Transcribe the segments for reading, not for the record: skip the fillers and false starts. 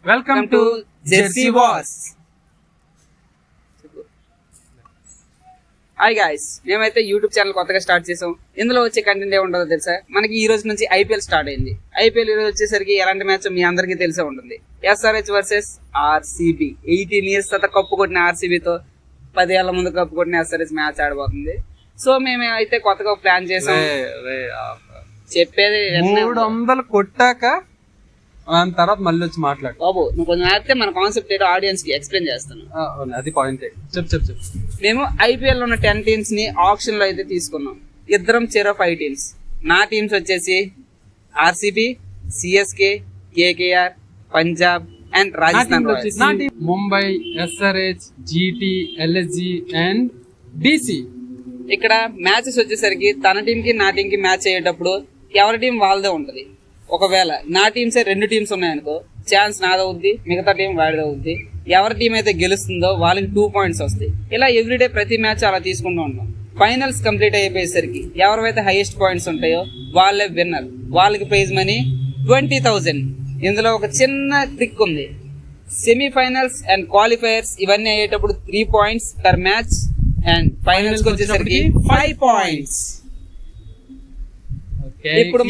Welcome to Jersey was. Hi guys, మేమైతే YouTube channel కొత్తగా start చేసాం. ఇందులో వచ్చే కంటెంట్ ఏముంటుందో తెలుసా? మనకి ఈ రోజు నుంచి ఐపీఎల్ స్టార్ట్ అయింది. ఐపీఎల్ ఈ రోజు వచ్చేసరికి ఎలాంటి మ్యాచ్ మీ అందరికీ తెలిసే ఉంటుంది. SRH versus RCB. 18 years తర్వాత కప్పు కొట్టిన ఆర్సీబీతో 10 ఏళ్ల ముందు కప్పు కొట్టిన ఎస్ఆర్హెచ్ మ్యాచ్ ఆడబోతుంది. సో మేము అయితే కొత్తగా ప్లాన్ చేసాం. చెప్పేది 300 కొట్టాక దాని తర్వాత మళ్ళీ వచ్చి మాట్లాడు బాబు. నువ్వు కొంచెం ఆడితే మన కాన్సెప్ట్ ఏంటో ఆడియన్స్ కి ఎక్స్ప్లెయిన్ చేస్తాను. అది పాయింట్. చెప్పు. మేము ఐపీఎల్ లో ఉన్న 10 teams ని ఆప్షన్ లో అయితే తీసుకున్నాం. ఇద్దరం చెరో 5 teams. నా టీమ్స్ వచ్చేసి RCB, CSK, KKR, Punjab and Rajasthan Royals. Mumbai, SRH, GT, LSG and DC. ఇక్కడ మ్యాచెస్ వచ్చేసరికి తన టీం కి నా టీం కి మ్యాచ్ అయ్యేటప్పుడు ఎవరి టీం వాళ్ళదే ఉంటది. ఒకవేళ నా టీమ్సే 2 teams ఉన్నాయనుకో, ఛాన్స్ నాదవుద్ది, మిగతా టీం వాడిదవుద్ది. ఎవరి టీం అయితే గెలుస్తుందో వాళ్ళకి 2 points వస్తాయి. ఇలా ఎవ్రీడే ప్రతి మ్యాచ్ అలా తీసుకుంటూ ఉంటాం. ఫైనల్స్ కంప్లీట్ అయిపోయేసరికి ఎవరైతే హైయెస్ట్ పాయింట్స్ ఉంటాయో వాళ్ళే విన్నర్. వాళ్ళకి ప్రైజ్ మనీ 20,000. ఇందులో ఒక చిన్న ట్రిక్ ఉంది. సెమీఫైనల్స్ అండ్ క్వాలిఫైయర్స్ ఇవన్నీ అయ్యేటప్పుడు 3 points per match and finals వచ్చేసరికి 5 points. ఇప్పుడు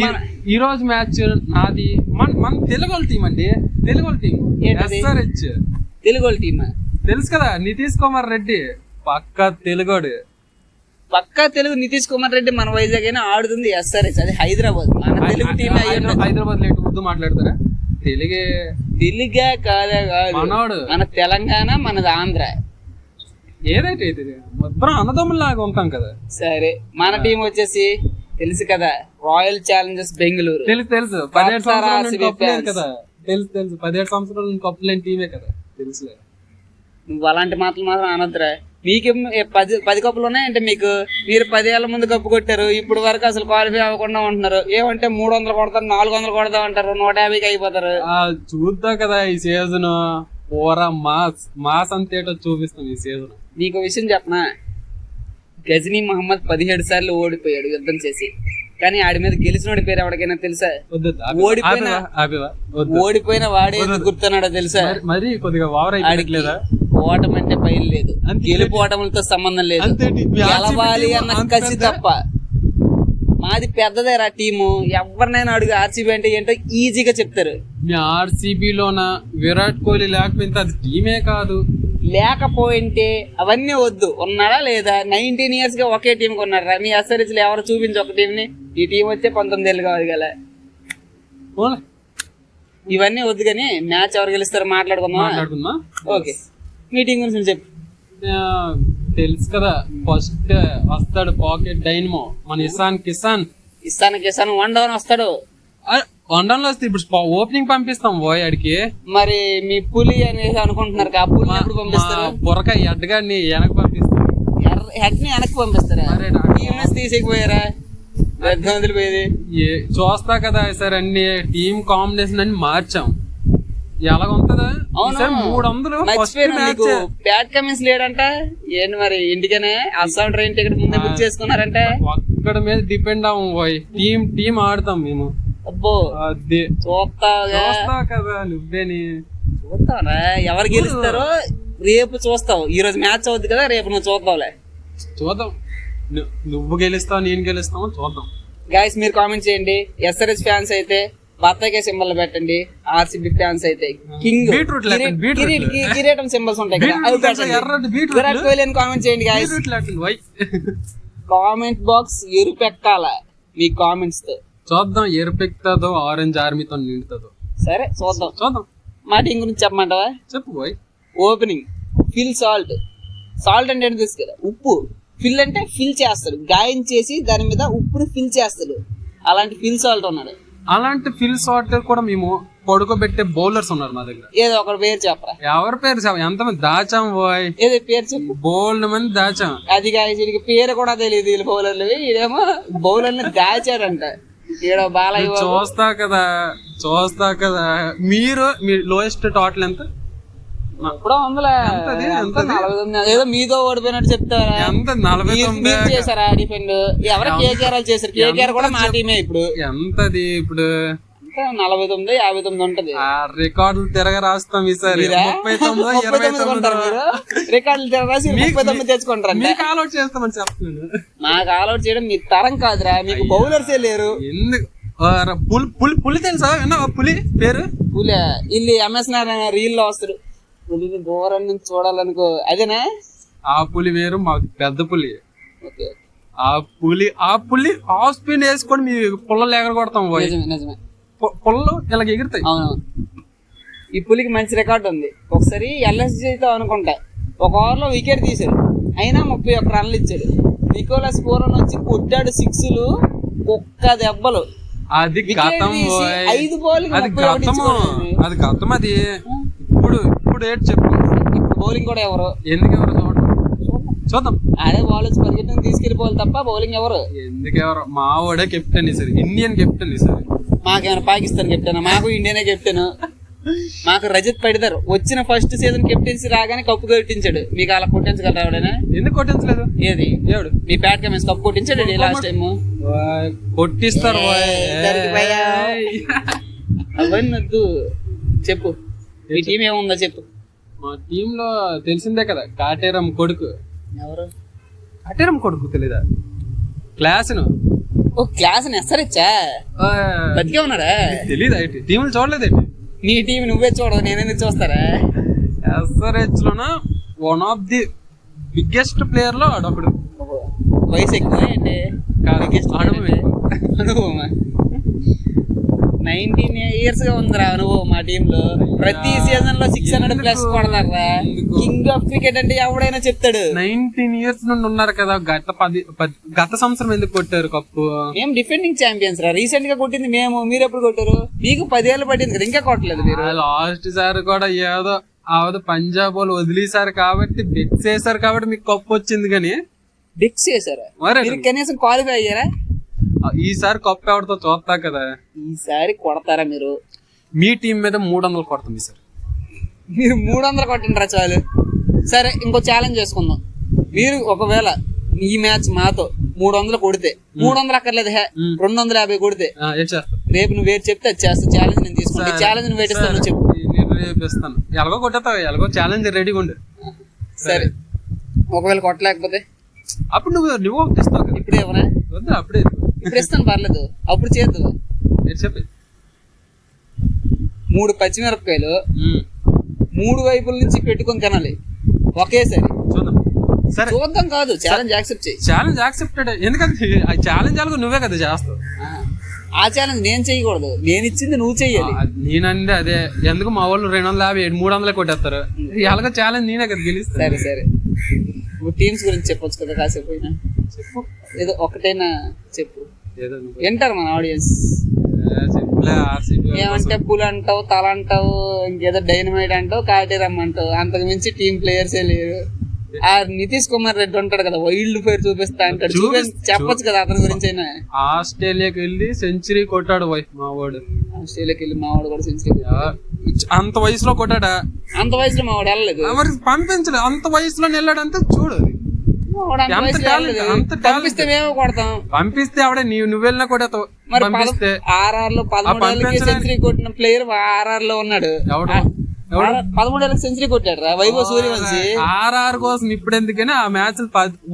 ఈ రోజు మ్యాచ్ నాది మన తెలుగు టీం అండి. Telugu team SRH. Telugu team తెలుసు కదా, నితీష్ కుమార్ రెడ్డి పక్కా తెలుగోడు. పక్కా తెలుగు నితీష్ కుమార్ రెడ్డి మన వైజాగ్ అయినా ఆడుతుంది ఎస్ఆర్హెచ్. అది హైదరాబాద్. మన తెలుగు టీం హైదరాబాద్ లేట్ ఉర్దూ మాట్లాడతారా? తెలుగే కాదా? కాదు, మన తెలంగాణ, మనది ఆంధ్ర. ఏదైతే మొత్తం అన్నదమ్ములాగా ఉంటాం కదా. సరే, మన టీం వచ్చేసి తెలుసు కదా, రాయల్ ఛాలెంజర్స్ బెంగళూరు. తెలుసు 17 సంవత్సరాలు కదా. తెలుసు 17 సంవత్సరాలు కప్పులేని టీమే కదా. తెలుసులే. నువ్వు అలాంటి మాటలు మాత్రం అనొద్దురా. మీకు 10 కప్పులు ఉన్నాయంటే మీరు 10 ఏళ్ల ముందు కప్పు కొట్టారు. ఇప్పుడు వరకు అసలు క్వాలిఫై అవ్వకుండా ఉంటున్నారు. ఏమంటే 300 కొడతారు, 400 కొడతా అంటారు, 150కి అయిపోతారు. చూద్దాం కదా ఈ సీజన్. ఓరా మాస్ అంతేటో చూపిస్తాం ఈ సీజన్. నీకు విషయం చెప్పనా? గజనీ మహమ్మద్ 17 సార్లు ఓడిపోయాడు యుద్ధం చేసి. కానీ ఆడి మీద గెలిచినోడి పేరు ఎవరికైనా తెలుసా? ఓడిపోయిన వాడే గుర్తున్నాడో తెలుసా? మరి కొద్దిగా ఆడిట్లేదా? ఓటమంటే భయం లేదు, గెలుపు ఓటములతో సంబంధం లేదు. గెలవాలి అన్న కసి తప్ప. మాది పెద్దదేరా టీము. ఎవరినైనా అడుగు ఆర్సీబీ అంటే ఏంటో ఈజీగా చెప్తారు. ఆర్సీబీలోన విరాట్ కోహ్లీ లేకపోతే అది టీమే కాదు. లేకపోయింటే అవన్నీ వద్దు. ఉన్నారా లేదా? 19 years గా ఒకే టీం కొన్నారా? మీ ఎస్ఆర్హెచ్ లో ఎవరు చూపించి ఒక టీంని. ఈ టీం వచ్చే 19 ఏళ్ళు కావాలి కదా. ఇవన్నీ వద్దు కానీ మ్యాచ్ ఎవరు గెలుస్తారో మాట్లాడుకుందాం. ఓకే, మీటింగ్ గురించి చెప్పు. తెలుసు కదా, ఫస్ట్ వస్తాడు పాకెట్ డైనమో మన ఇసాన్ కిసాన్. 1 down వస్తాడు. 1 down లో వస్తే ఇప్పుడు ఓపెనింగ్ పంపిస్తాం పోయి ఆడికి. మరి మీ పులి అనేది అనుకుంటున్నారు. ఆ పులి ఎప్పుడు పంపిస్తారు? బొరక ఎడ్గాడిని వెనక్కి పంపిస్తాం. హెడ్ ని వెనక్కి పంపిస్తారా? తీసేకపోయారా? వదిలిపోయేది చూస్తా కదా సార్. అన్ని టీమ్ కాంబినేషన్ అన్ని మార్చాం. ఎలాగుంటదా? 300 బ్యాట్ కమిన్స్ లేడంట. ఏంటి మరి? ఇంటికనే అస్సాం ట్రైన్ టికెట్ ముందే బుక్ చేసుకున్నారంటే. ఒక్కడ మీద డిపెండ్ అవ్వం పోయి. టీమ్ ఆడతాం మేము. అబ్బో, చూస్తా కదా నువ్వేని. చూస్తావా ఎవరు గెలుస్తారో రేపు చూస్తావు. ఈ రోజు మ్యాచ్ అవుద్ది కదా, రేపు నువ్వు చూద్దాంలే. చూద్దాం. నువ్వు గెలుస్తావు, నేను గెలుస్తావు, చూద్దాం. గైస్ మీరు కామెంట్ చేయండి. ఎస్ఆర్హెచ్ ఫ్యాన్స్ అయితే బత్తాయికాయ సింబల్ పెట్టండి. ఆర్సీబీ ఫ్యాన్స్ అయితే కింగ్ కిరీటం సింబల్స్ ఉంటాయి కదా, విరాట్ కోహ్లీ అని కామెంట్ చేయండి గైస్. కామెంట్ బాక్స్ ఎరుపెక్కాల మీ కామెంట్స్ తో. చూద్దాం ఎరుపెక్తుందో ఆరెంజ్ ఆర్మీతో నిండుతుందో. సరే చూద్దాం. మా టీం గురించి చెప్పమంటావా? చెప్పు boy. Opening Phil Salt. Salt అంటే ఏంటి తెలుసు కదా? ఉప్పు. ఫిల్ అంటే ఫిల్ చేస్తాడు, గాయం చేసి దాని మీద ఉప్పుని ఫిల్ చేస్తాడు. అలాంటి ఫిల్ సాల్ట్ ఉన్నాడు. అలాంటి ఫిల్ సాల్ట్ కూడా మేము పడుకోబెట్టే బౌలర్స్ ఉన్నారు మా దగ్గర. ఏదో ఒకటి పేరు చెప్పరా? ఎవరి పేరు చెప్ప? ఎంతమంది దాచాం పోయ్. ఏదో పేరు చెప్పు. బోల్డ్ మంది దాచాం. అది వీడికి పేరు కూడా తెలియదు. వీళ్ళు బౌలర్లు. ఇదేమో బౌలర్ని దాచారంట. చూస్తా కదా. మీరు లోయెస్ట్ టోటల్ ఎంత? ఇప్పుడు 100 ఏదో మీతో ఓడిపోయినట్టు చెప్తారా? ఎంత 49 చేశారా డిఫెండ్? ఎవరు కేకేఆర్ చేశారు. కేకేఆర్ కూడా మా టీమే. ఇప్పుడు ఎంతది? ఇప్పుడు ఎంత 49 59 ఉంటది. ఆ రికార్డులు తిరగ రాస్తాం ఈసారి. 39 29 రికార్డులు తిరగరాసి 39 తెచ్చుకుంటారు. మీకు ఆల్అౌట్ చేస్తామని చెప్తున్నాను. మాకు ఆల్అౌట్ చేయడం మీ తరం కాదురా, మీకు బౌలర్సే లేరు. ఎందుకు పులి తెలుసా? పులి పేరు పులి. ఇల్లు ఎంఎస్ నారాయణ రీల్ లో వస్తాడు, పులిని దూరం నుంచి చూడాలనుకో, అదేనా? ఆ పులి వేరు, మాకు పెద్ద పులి. ఓకే. ఆ పులి ఆఫ్ స్పిన్ వేసుకొని మీ పుల్లలు ఎగర కొడతాం. నిజమే. పుల్లలు ఇలా ఎగురుతాయి. అవునవును. ఈ పులికి మంచి రికార్డు ఉంది. ఒకసారి ఎల్ఎస్జీతో అనుకుంటా ఒక ఓవర్ లో వికెట్ తీశాడు, అయినా 31 రన్లు ఇచ్చాడు. నికోలస్ పూరన్ వచ్చి కొట్టాడు 6లు, ఒక్క దెబ్బలు. అది గతం. 5 బాల్ అది గతం. అది ఇప్పుడు ఏంటి చెప్పు. ఇప్పుడు బౌలింగ్ కూడా ఎవరు? ఎందుకు ఎవరు చూద్దాం. అదే బౌలర్స్ పరిగెత్తుని తీసుకెళ్లిపోవాలి తప్ప బౌలింగ్ ఎవరు? ఎందుకెవరు? మా వాడే కెప్టెన్ ఈసారి, ఇండియన్ కెప్టెన్ ఈసారి. మాకేమైనా పాకిస్తాన్ కెప్టెన్? మాకు ఇండియానే కెప్టెన్. మాకు రజత్ పడిదార్ వచ్చిన ఫస్ట్ సీజన్ కెప్టెన్సీ రాగానే కప్పు కొట్టించాడు. మీకు అలా కొట్టించగలరా ఎవడైనా? ఎందుకు కొట్టించలేదు? ఏది ఎవడు? మీ బ్యాట్ కమెన్స్ కప్పు కొట్టించాడు లాస్ట్ టైం. కొట్టిస్తారు. అవన్నీ వద్దు, చెప్పు మీ టీం ఏముందో చెప్పు. మా టీమ్ లో తెలిసిందే కదా, కాటేరం కొడుకు. ఎవరు కాటేరం కొడుకు తెలీదా? క్లాస్ ఓ క్లాస్ ఎస్ఆర్హెచ్చా? బతికే ఉన్నాడా? తెలీదా? టీములు చూడలేదేంటి? నీ టీం నువ్వే చూడవు, నేనెందుకు చూస్తారా? ఎస్ఆర్హెచ్ లోన one of the biggest player లో అడొకడు. వయసు ఎక్కువ ఏంటి? అనుభవమా? 19 years గా ఉందిరా అనుభవం మా టీమ్ లో. ప్రతి సీజన్ లో 600+ కొడతారా. కింగ్ ఆఫ్ క్రికెట్ అంటే ఎవడైనా చెప్తాడు. 19 years నుండి ఉన్నారు కదా. గత సంవత్సరం ఎందుకు కొట్టారు కప్పు? మేము డిఫెండింగ్ ఛాంపియన్స్ రా. రీసెంట్ గా కొట్టింది మేము, మీరు ఎప్పుడు కొట్టారు? మీకు 10 ఏళ్ళు పట్టింది కదా, ఇంకా కొట్టలేదు మీరు. లాస్ట్ సారి కూడా ఏదో పంజాబ్ వాళ్ళు వదిలేసారు కాబట్టి, బెట్స్ వేసారు కాబట్టి మీకు కప్పు వచ్చింది. కానీ బెట్స్ వేసారా? మీరు కనీసం క్వాలిఫై అయ్యారా? ఈసారి కప్పు ఎవరితో చూస్తా కదా. ఈసారి కొడతారా మీరు? మీ టీం మీద 300 కొడతాం ఈసారి. మీరు 300 కొట్టిండ్రా చాలు. సరే, ఇంకో ఛాలెంజ్ చేసుకుందాం. మీరు ఒకవేళ ఈ మ్యాచ్ మాతో 300 కొడితే, 300 అక్కర్లేదు, 250 కొడితే రేపు నువ్వు వేరు చెప్తే అది చేస్తా. ఛాలెంజ్ నేను తీసుకుంటా. ఛాలెంజ్ నువ్వు వేటిస్తాను చెప్పు. రేపు ఇస్తాను. ఎలాగో కొట్టేస్తావు, ఎలాగో ఛాలెంజ్ రెడీగా ఉండు. సరే, ఒకవేళ కొట్టలేకపోతే అప్పుడు నువ్వు ఇస్తావు. ఇప్పుడే ఏమన్నా వద్దు, అప్పుడే ఇప్పుడు ఇస్తాను, పర్లేదు. అప్పుడు చేద్దు. చెప్పి 3 పచ్చిమిరపకాయలు 3 వైపుల నుంచి పెట్టుకొని తినాలి ఒకేసారి. చూద్దాం కాదు, ఛాలెంజ్ యాక్సెప్ట్ చేయి. Challenge accepted. ఎందుకంటే ఆ ఛాలెంజ్ అలాగో నువ్వే కదా చేస్తావు. ఆ ఛాలెంజ్ నేను చేయకూడదు, నేను ఇచ్చింది నువ్వు చెయ్యాలి. నేనంటే అదే. ఎందుకు మా వాళ్ళు 250 300 కొట్టేస్తారు. ఎలాగో ఛాలెంజ్ నేనే కదా గెలుస్తా. సరే, టీమ్స్ గురించి చెప్పొచ్చు కదా కాసేపు. చెప్పు, ఏదో ఒకటైనా చెప్పు, వింటారు మన ఆడియన్స్. ఏమంటే పుల్ అంటావు, తల అంటావు, ఇంకేదో డైనమైట్ అంటావు, కాటేరమ్ అంటావు. అంతకు మించి టీమ్ ప్లేయర్సే లేరు. ఆ నితీష్ కుమార్ రెడ్డి ఉంటాడు కదా, వైల్డ్ ఫైర్ చూపిస్తా అంటాడు. చెప్పొచ్చు కదా అతని గురించి అయినా. ఆస్ట్రేలియాకి వెళ్ళి సెంచరీ కొట్టాడు మా వాడు. ఆస్ట్రేలియాకి వెళ్ళి మా వాడు కూడా సెంచరీ అంత వయసులో కొట్టాడా? అంత వయసులో మా వాడు వెళ్ళలేదు. మరి పంపించలేదు. అంత వయసులో వెళ్ళాడంటే చూడు, పంపిస్తే మేము కొడతాం. పంపిస్తే ఆవిడ నువ్వు వెళ్ళినా కొడతావు. పంపిస్తే RR లో 13 ఏళ్ళకి సెంచరీ కొట్టిన ప్లేయర్ RR లో ఉన్నాడు. 13 ఏళ్ళకి సెంచరీ కొట్టాడు రా వైభవ్ సూర్యవంశీ. RR కోసం ఇప్పుడు ఎందుకని ఆ మ్యాచ్లు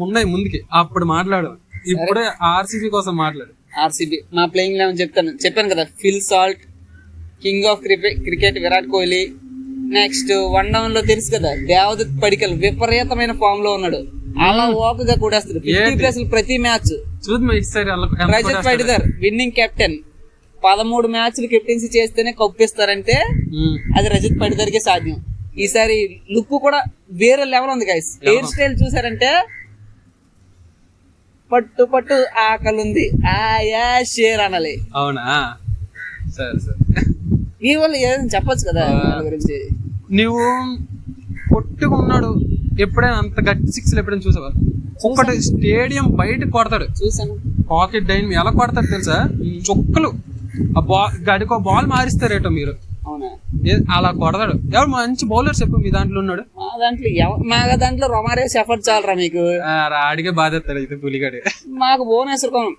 ఉన్నాయి ముందుకి, అప్పుడు మాట్లాడు. ఇప్పుడే RCB కోసం మాట్లాడు. RCB మా ప్లేయింగ్ లెవెన్ చెప్పాను కదా. Phil Salt, king of cricket Virat Kohli. Next 1 down లో తెలుసు కదా, దేవదత్ పడికల్ విపరీతమైన ఫామ్ లో ఉన్నాడు. అలా ఓకగా కూడేస్తాడు 50+ ప్రతి match. Rajat Patidar winning captain. 13 మ్యాచ్లు కెప్టెన్సీ చేస్తేనే కప్పిస్తారంటే అది రజత్ పడిదార్కే సాధ్యం. ఈసారి లుక్ కూడా వేరే లెవెల్ ఉంది గైస్. హెయిర్ స్టైల్ చూసారంటే పట్టు ఆకలుంది, ఆయా షేర్ అనాలి. అవునా? సరే ఈ వాళ్ళు ఏదైనా చెప్పొచ్చు కదా గురించి. నువ్వు కొట్టుకున్నాడు ఎప్పుడైనా అంత గట్టి 6 ఎప్పుడైనా చూసావా? ఒక్కటి స్టేడియం బయట కొడతాడు, చూసాను. పాకెట్ డైన్ ఎలా కొడతాడు తెలుసా? చుక్కలు. గడికో బాల్ మారిస్తారేటో మీరు. అవునా అలా కొడతాడు. ఎవరు మంచి బౌలర్ చెప్పు మీ దాంట్లో ఉన్నాడు? మా దాంట్లో రొమారియస్ ఎఫర్ట్ చాలరా మీకు. ఆడిగే బాధేస్తాడు ఇది పులిగాడు. మాకు Bhuvneshwar Kumar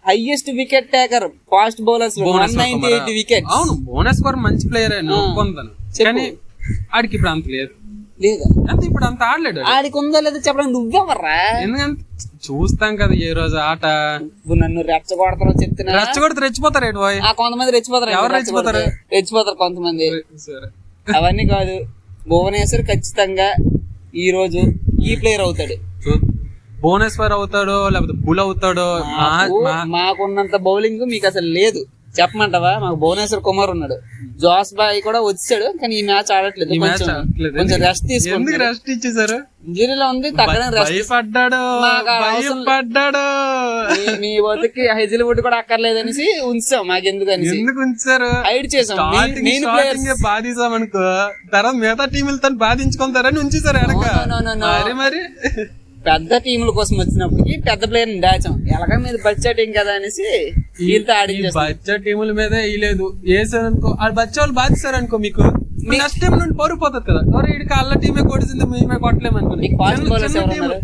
highest wicket taker fast bowlers 198 wickets. అవును భువనేశ్వర్ కుమార్ మంచి ప్లేయర్ ఒప్పుకుంటాను, కానీ ఆడికి ఇప్పుడు అంత లేదు లేదా అంతే, ఇప్పుడు అంత ఆడలేడు. ఆడికి ఉందో లేదో చెప్పడానికి నువ్వెవర్రా? ఎందుకంటే చూస్తాం కదా ఏ రోజు ఆట. నన్ను రెచ్చగొడతారో చెప్తున్నా. రెచ్చగొడితే రెచ్చిపోతారు ఏంటి బాయ్? కొంతమంది రెచ్చిపోతారు. ఎవరు రెచ్చిపోతారు? రెచ్చిపోతారు కొంతమంది. అవన్నీ కాదు, భువనేశ్వర్ ఖచ్చితంగా ఈ రోజు ఈ ప్లేయర్ అవుతాడు. భువనేశ్వర్ అవుతాడో లేకపోతే పుల్ అవుతాడో. మాకున్నంత బౌలింగ్ మీకు అసలు లేదు చెప్పమంటావా? మాకు భువనేశ్వర్ కుమార్ ఉన్నాడు, జోస్ బాయ్ కూడా వచ్చాడు, కానీ ఈ మ్యాచ్ ఆడట్లేదు. కొంచెం రెస్ట్ తీసుకుంటాడు. రెస్ట్ ఇచ్చేసారు, ఇంజరీలో ఉంది, తగ్గడం పడ్డాడు. మీ బతుకి హెజిల్వుడ్ కూడా అక్కర్లేదనేసి ఉంచాం. మాకెందుకు అనేసి ఎందుకు ఉంచారు? హైడ్ చేసాం. బాధిస్తాం అనుకో, తర్వాత మిగతా టీములతో బాధించుకుంటారని ఉంచేసారు వెనక. మరి పెద్ద టీముల కోసం వచ్చినప్పటికి పెద్ద ప్లేయర్ దాచాం. ఎలాగ మీద బచ్చా టీం కదా అనేసి వీళ్ళతో ఆడించాం. బచ్చా టీముల మీద వేయలేదు, వేసారనుకో ఆ బచ్చా వాళ్ళు బాధిస్తారు అనుకో, మీకు నెక్స్ట్ టైం నుండి పరుపోతుంది కదా. వీడికి అల్ల టీమే కొడిసింది మేమే కొట్టలేము అనుకోండి.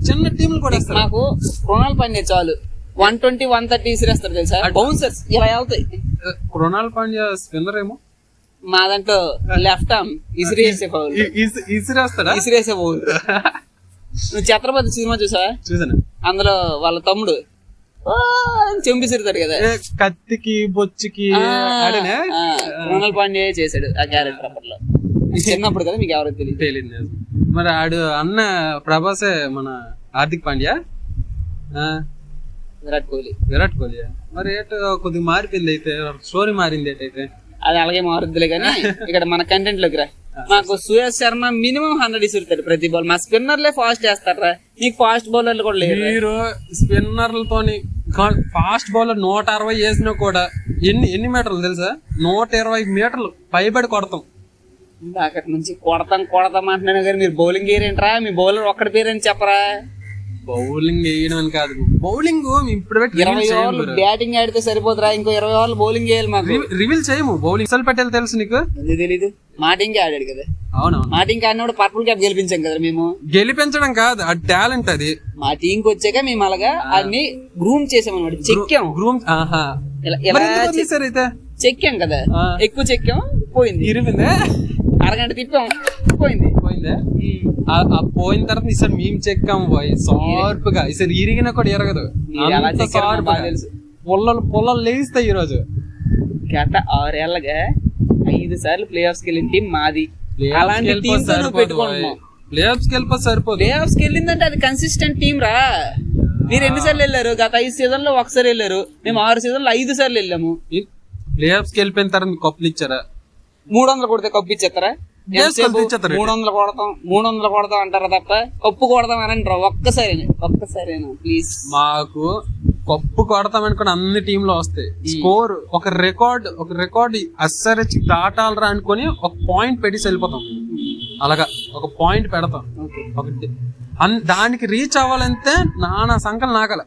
చిన్న టీములు కూడా మాకు కృణాల్ పాండ్యా చాలు 120 130 ఇసిరేస్తారు తెలుసా. బౌన్సర్స్ ఇలా వెళ్తాయి. కృణాల్ పాండ్యా స్పిన్నర్ ఏమో, మా దాంట్లో లెఫ్ట్ ఆర్మ్ ఇసిరేసే బౌల్. ఇసిరేసే బౌల్. నువ్వు ఛత్రపతి సినిమా చూసావా? చూసాను. అందులో వాళ్ళ తమ్ముడు చెంపిసిరుతాడు కదా, కత్తికి బొచ్చుకి. కృణాల్ పాండ్యా చేశాడు ఆ క్యారెక్టర్ అప్పట్లో. చిన్నప్పుడు కదా, మీకు ఎవరికి తెలియదు. మరి ఆడు అన్న ప్రభాసే మన హార్దిక్ పాండ్యా, విరాట్ కోహ్లీ. మరి ఏటో కొద్దిగా మారిపోయింది అయితే, స్టోరీ మారింది ఏటైతే. అది అలాగే మారుద్దులే కానీ ఇక్కడ మన కంటెంట్ లోకి రా. మాకు సుయజ్ శర్మ మినిమం 100 ఇసురుతాడు ప్రతి బాల్. మా స్పిన్నర్లే ఫాస్ట్ వేస్తారా, నీకు ఫాస్ట్ బౌలర్లు కూడా లేరు. మీరు స్పిన్నర్లతో ఫాస్ట్ బౌలర్ 160 వేసినా కూడా ఎన్ని మీటర్లు తెలుసా? 120 మీటర్లు పైబడి కొడతాం. అక్కడి నుంచి కొడతాం అంటున్నాను కానీ మీరు బౌలింగ్ వేయరేంట్రా? మీ బౌలర్ ఒక్కడి పేరని చెప్పరా? బౌలింగ్ వేయడం అని కాదు, బౌలింగ్ ఇప్పుడు 20 ఓవర్లు బ్యాటింగ్ ఆడితే సరిపోతురా, ఇంకో 20 ఓవర్లు బౌలింగ్ వేయాలి. మాకు రివీల్ చేయము బౌలింగ్. అసలు పటేల్ తెలుసు నీకు? తెలీదు. మా టీంకి ఆడాడు కదా. అవునవును, మా టీంకి ఆడినప్పుడు పర్పుల్ క్యాప్ గెలిపించాం కదా మేము. గెలిపించడం కాదు, ఆ టాలెంట్ అది. మా టీంకి వచ్చాక మేము అలాగా అన్ని గ్రూమ్ చేసామన్నమాట. చెక్కాం గ్రూమ్, చెక్కాం కదా, ఎక్కువ చెక్కాం, పోయింది. ఇరిగిందే, అరగంట తిప్పాం, పోయిందే. పోయిన తర్వాత ఈసారి మేము చెక్కాము పోయి షార్ప్ గా. ఈసారి ఇరిగినా కూడా ఎరగదు, పొల్లలు లేస్తాయి. ఈ రోజు గత 6 ఏళ్ళగా 5 సార్లు ప్లే ఆఫ్స్ కి వెళ్ళిన టీం మాది. అలాంటి టీం పెట్టుకుంటున్నాం. ప్లే ఆఫ్స్ కి వెళ్ళిపోతే సరిపోదు. ప్లే ఆఫ్స్ కి వెళ్ళిందంటే అది కన్సిస్టెంట్ టీం రా. మీరు ఎన్నిసార్లు వెళ్ళారు? గత 5 సీజన్ లో ఒకసారి వెళ్ళారు, మేము 6 సీజన్ లో 5 సార్లు వెళ్ళాము. ప్లే ఆఫ్స్ కి వెళ్ళిపోయిన తర్వాత మీకు కప్పులు ఇచ్చారా? 300 కొడితే కప్పు ఇచ్చేస్తారా? 300 కొడతాం అంటారా తప్ప కప్పు కొడతాం అని అంటారా? ఒక్కసారేనా ప్లీజ్. మాకు కప్పు కొడతాం అనుకుని అన్ని టీంలో వస్తాయి. స్కోర్ ఒక రికార్డ్ అస్సరచి దాటాలరా అనుకుని ఒక పాయింట్ పెట్టి వెళ్ళిపోతాం. అలాగా ఒక పాయింట్ పెడతాం, ఒకటి దానికి రీచ్ అవ్వాలంటే నానా సంకలు నాకల.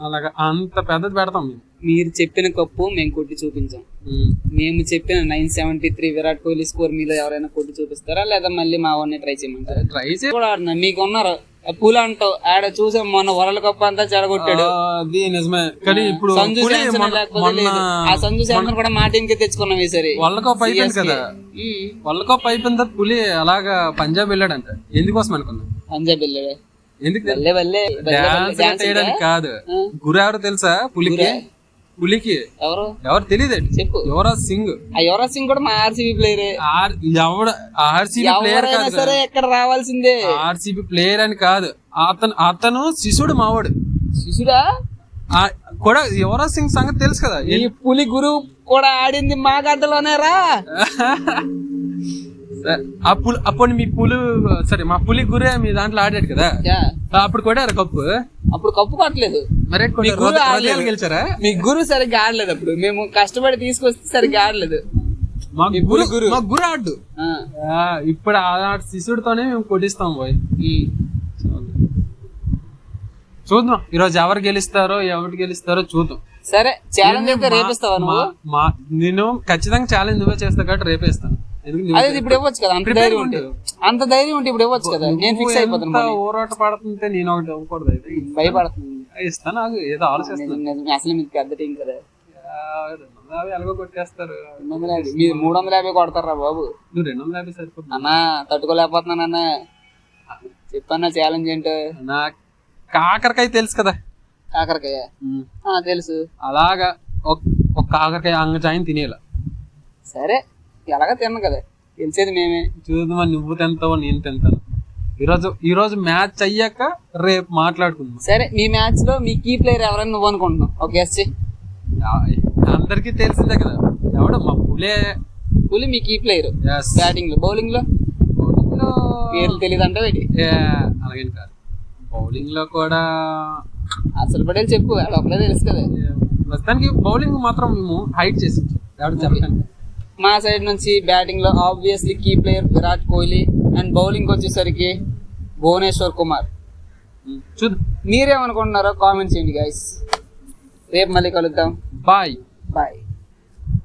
అలాగా అంత పెద్దది పెడతాం మేము. మీరు చెప్పిన కప్పు మేము కొట్టి చూపించాం. మేము చెప్పిన 973 విరాట్ కోహ్లీ స్కోర్ మీలో ఎవరైనా కొట్టి చూపిస్తారా, లేదా మళ్ళీ మా వాడిని ట్రై చేయమంటారా? ట్రై కూడా ఆడినా మీకు ఉన్నారు పూల అంటావు. ఆడ చూసాం మొన్న వరల్డ్ కప్ అంతా చెడగొట్టాడు. నిజమే, కానీ ఇప్పుడు సంజు ఆ సంజు శాంసన్ కూడా మా టీం కి తెచ్చుకున్నాం ఈసారి. వరల్డ్ కప్ అయిపోయింది కదా, వరల్డ్ కప్ అయిపోయిన తర్వాత పులి అలాగా పంజాబ్ వెళ్ళాడంట. ఎందుకోసం అనుకున్నా? పంజాబ్ వెళ్ళాడు ఎందుకు కాదు, గురు ఎవరు తెలుసా? పులికి ఎవరు తెలియదండి, చెప్పు. యువరాజ్ సింగ్. యువరాజ్ సింగ్ కూడా మా ఆర్సీబీ ప్లేయరే. ఆర్సీబీ ప్లేయర్ కాదు, సరే ఎక్కడ రావాల్సిందే. ఆర్సీబీ ప్లేయర్ అని కాదు, అతను శిశుడు మావాడు. శిశుడా కూడా యువరాజ్ సింగ్ సంగతి తెలుసు కదా. ఈ పులి గురు కూడా ఆడింది మా గడ్డలోనే రా. అప్పుడు మీ మా పులి గురే మీ దాంట్లో ఆడాడు కదా, అప్పుడు కొట్టారు కప్పు. అప్పుడు కప్పు కొట్టలేదు, గెలిచారా? మీ గురు సరిగ్గా ఆడలేదు. అప్పుడు మేము కష్టపడి తీసుకొస్తే సరిగ్గా ఆడలేదు. గురు ఆడు. ఇప్పుడు ఆ శిశుడితోనే మేము కొట్టిస్తాం పోయి. చూద్దాం ఈరోజు ఎవరు గెలుస్తారో చూద్దాం. సరే ఛాలెంజ్ అయితే రేపిస్తావా నువ్వు? నేను ఖచ్చితంగా ఛాలెంజ్ నువ్వే చేస్తా కాబట్టి రేపేస్తాను. అదే ఇప్పుడు ఇవ్వచ్చు కదా, అంత ధైర్యం ఉంటే ఇప్పుడు ఇవ్వచ్చు కదా. నేను ఫిక్స్ అయిపోతాను. ఊరాట పడుతుంటే నేను ఒకటి ఇవ్వకూడదు అయితే భయపడుతుంది. ఇస్తాను, నాకు ఏదో ఆలోచిస్తాను. అసలు మీకు పెద్ద టీం కదా, ఎలాగో కొట్టేస్తారు. 350 కొడతారా బాబు? నువ్వు 250 సరిపోతుంది అన్నా, తట్టుకోలేకపోతున్నాను అన్న. చెప్పన్నా ఛాలెంజ్ ఏంటో. నా కాకరకాయ తెలుసు కదా, కాకరకాయ తెలుసు. అలాగా ఒక కాకరకాయ అంగజాయిని తినేలా. సరే, ఎలాగ తిన్నాను కదా, తెలిసేది మేమే. చూద్దామా నువ్వు తింటావో నేను తింటాను. ఈరోజు మ్యాచ్ అయ్యాక రేపు మాట్లాడుకుందాం. సరే, మీ మ్యాచ్ లో మీ కీ ప్లేయర్ ఎవరైనా నువ్వు అనుకుంటున్నావు? ఓకే, అందరికి తెలిసిందే కదా, ఎవడు మా పులి మీ కీ ప్లేయర్. బ్యాటింగ్ లో, బౌలింగ్ లో పేర్లు తెలియదు అంటే అలాగేం కాదు. బౌలింగ్ లో కూడా అసలు పడేది చెప్పు, అది ఒకటే తెలుసు కదా. ప్రస్తుతానికి బౌలింగ్ మాత్రం మేము హైట్ చేసి మా సైడ్ నుంచి బ్యాటింగ్ లో obviously key player Virat Kohli, and bowling వచ్చేసరికి భువనేశ్వర్ కుమార్. చూద్దాం, మీరేమనుకుంటున్నారో కామెంట్ చేయండి గైస్. రేపు మళ్ళీ కలుద్దాం. బాయ్.